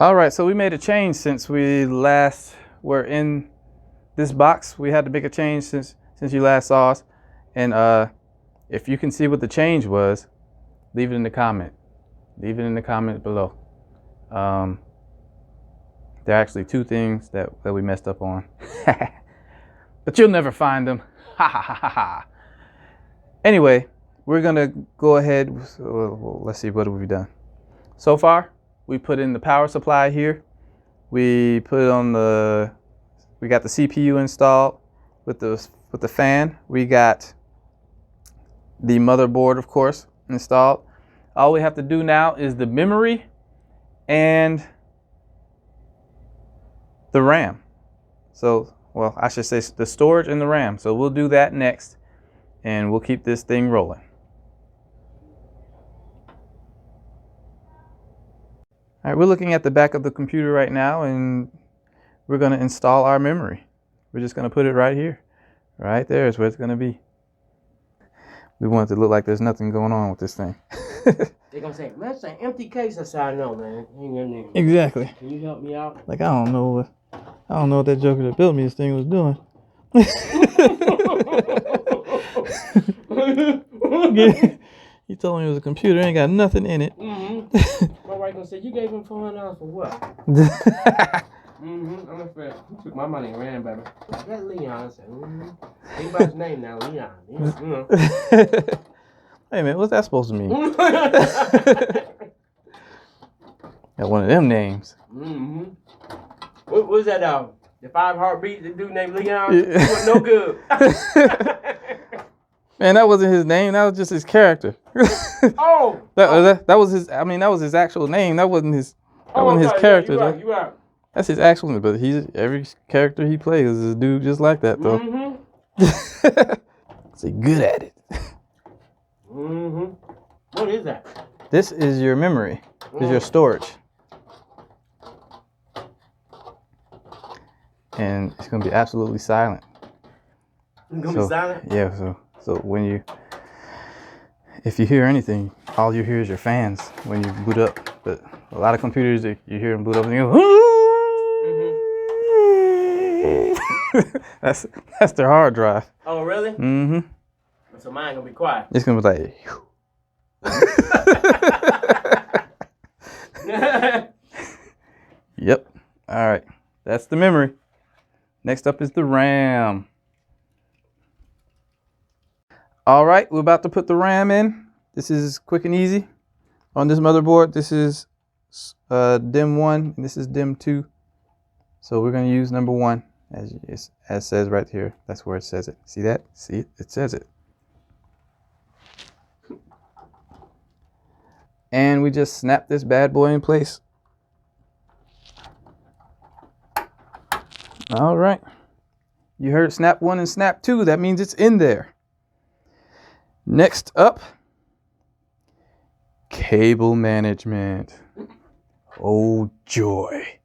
All right, so we made a change since we last were in this box. We had to make a change since you last saw us. And if you can see what the change was, leave it in the comment. Leave it in the comment below. There are actually two things that we messed up on. But you'll never find them. Ha ha ha ha ha. Anyway, we're gonna go ahead. Well, let's see, what have we done? So far, we put in the power supply here. We put on we got the CPU installed with the fan. We got the motherboard, of course, installed. All we have to do now is the memory and the RAM. So, well, I should say the storage and the RAM. So we'll do that next, and we'll keep this thing rolling. All right, we're looking at the back of the computer right now, and we're going to install our memory. We're just going to put it right here. Right there is where it's going to be. We want it to look like there's nothing going on with this thing. They're going to say, man, it's an empty case. I said, I know, man. Exactly. Can you help me out? Like, I don't know what that joker that built me this thing was doing. He told me it was a computer, ain't got nothing in it. Mm-hmm. My wife gonna say, you gave him $400 for what? I'm afraid. He took my money and ran, baby. That Leon. I said, Think about his name now, Leon. Hey man, what's that supposed to mean? Got one of them names. What was that? The 5 heartbeats, the dude named Leon? Yeah. He wasn't no good. Man, that wasn't his name. That was just his character. Oh, that was his. I mean, that was his actual name. That wasn't his. That wasn't his character. Yeah, you're right. That's his actual name. But every character he plays is a dude just like that, though. So he's good at it. What is that? This is your memory. This is your storage. And it's gonna be absolutely silent. It's gonna be silent? Yeah. So if you hear anything, all you hear is your fans when you boot up. But a lot of computers, you hear them boot up and you go, that's their hard drive. Oh, really? Mm-hmm. So mine gonna be quiet. It's gonna be like, Yep. All right. That's the memory. Next up is the RAM. All right, we're about to put the RAM in. This is quick and easy. On this motherboard, this is DIMM 1 and this is DIMM 2. So we're going to use number 1 as says right here. That's where it says it. See that? See it? It says it. And we just snap this bad boy in place. All right. You heard snap 1 and snap 2. That means it's in there. Next up, cable management. Oh joy.